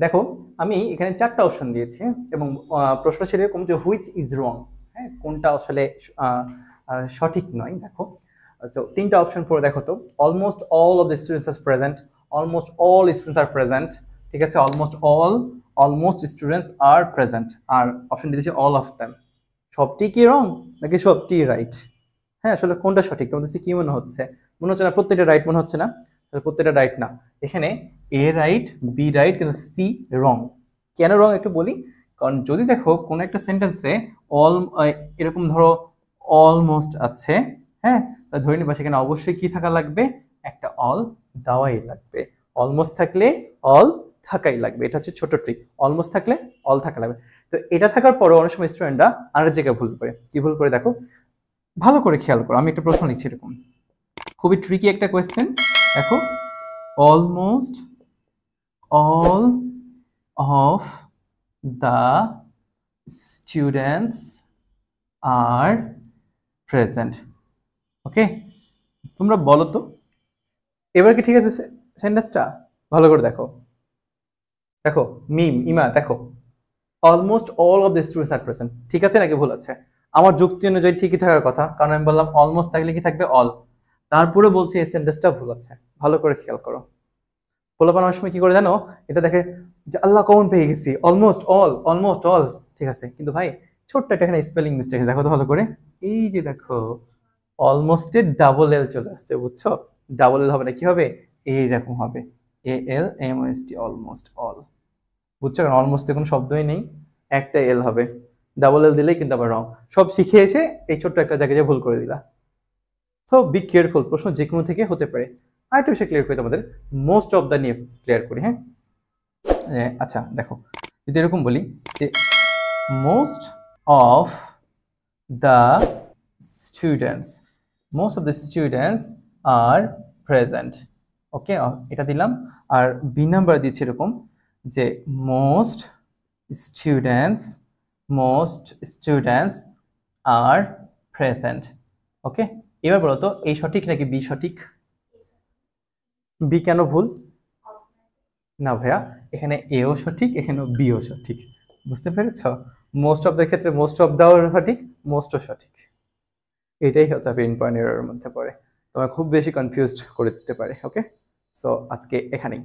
দেখো আমি এখানে 4টা অপশন দিয়েছি এবং প্রশ্ন ছিল এরকম যে হুইচ ইজ রং, হ্যাঁ কোনটা আসলে সঠিক নয়। দেখো তো 3টা অপশন পড়ে দেখো তো। Almost all of the students are present, almost all students are present, ঠিক আছে, অলমোস্ট স্টুডেন্টস আর প্রেজেন্ট, আর অপশন দিয়েছে অল অফ দ্যাম। সবটি কি রং নাকি সবটি রাইট? হ্যাঁ আসলে কোনটা সঠিক তোমাদের কাছে কি মনে হচ্ছে? মনে হচ্ছে না প্রত্যেকটা রাইট মনে হচ্ছে না? প্রত্যেকটা রাইট না, এখানে এ রাইট, বি রাইট, কিন্তু সি রং। কেন রং একটু বলি। কারণ যদি দেখো কোন একটা সেন্টেন্সে অল এরকম ধরো অলমোস্ট আছে, হ্যাঁ, ধরে নিবা সেখানে অবশ্যই কি থাকা লাগবে, একটা অল দেওয়াই লাগবে। অলমোস্ট থাকলে অল থাকাই লাগবে, এটা হচ্ছে ছোট ট্রিক। অলমোস্ট থাকলে অল থাকা লাগবে। তো এটা থাকার পরেও অনেক সময় স্টুডেন্টরা আরেক জায়গায় ভুল করে। কি ভুল করে দেখো, ভালো করে খেয়াল করো, আমি একটা প্রশ্ন লিখছি এরকম, খুবই ট্রিকি একটা কোয়েশ্চেন। দেখো, almost all of the students are present. Okay, তোমরা বলো তো এবার কি ঠিক আছে সেন্টেন্সটা? ভালো করে দেখো। দেখো ইমা দেখো, almost all of the students are present, ঠিক আছে নাকি ভুল আছে? আমার যুক্তি অনুযায়ী ঠিকই থাকার কথা, কারণ আমি বললাম অলমোস্ট থাকলে কি থাকবে, অল। তারপরে বলছি এই সেন্টেন্সটা ভুল আছে। ভালো করে খেয়াল করো। পোলাপান অনেক সময় কি করে জানো, এটা দেখে যে আল্লাহ কমন পেয়ে গেছি, অলমোস্ট অল, ঠিক আছে, কিন্তু ভাই ছোট্ট একটা এখানে স্পেলিং মিস্টেক, দেখো তো ভালো করে। এই যে দেখো অলমোস্টের ডাবল এল চলে আসছে, বুঝছো? ডাবল এল হবে না, কি হবে, এইরকম হবে, ALMOST, অলমোস্ট অল। বুঝছো? কারণ অলমোস্ট কোনো শব্দই নেই, একটা এল হবে, ডাবল এল দিলেই কিন্তু আবার রং। সব শিখে এসে এই ছোট্ট একটা জায়গায় ভুল করে দিলা। সো বি কেয়ারফুল, প্রশ্ন যে কোনো থেকে হতে পারে। আরেকটা বিষয় ক্লিয়ার করি তোমাদের, মোস্ট অফ দ্য নিয়ে ক্লিয়ার করি, হ্যাঁ। আচ্ছা দেখো, যদি এরকম বলি যে most of the students, most of the students are present, okay, এটা দিলাম। আর বি নাম্বার দিচ্ছি এরকম যে most students, most students are present, okay. এবার বলো তো এই সঠিক নাকি বি সঠিক? বি কেন ভুল? না ভাইয়া, এখানে এও সঠিক, এখানেও বিও সঠিক। বুঝতে পেরেছ? মোস্ট অফ দ্য ক্ষেত্রে মোস্ট অফ দাও সঠিক, মোস্টও সঠিক। এটাই হচ্ছে পেইন পয়েন্ট এর মধ্যে পড়ে, তোমার খুব বেশি কনফিউজড করে দিতে পারে। ওকে, সো আজকে এখানেই।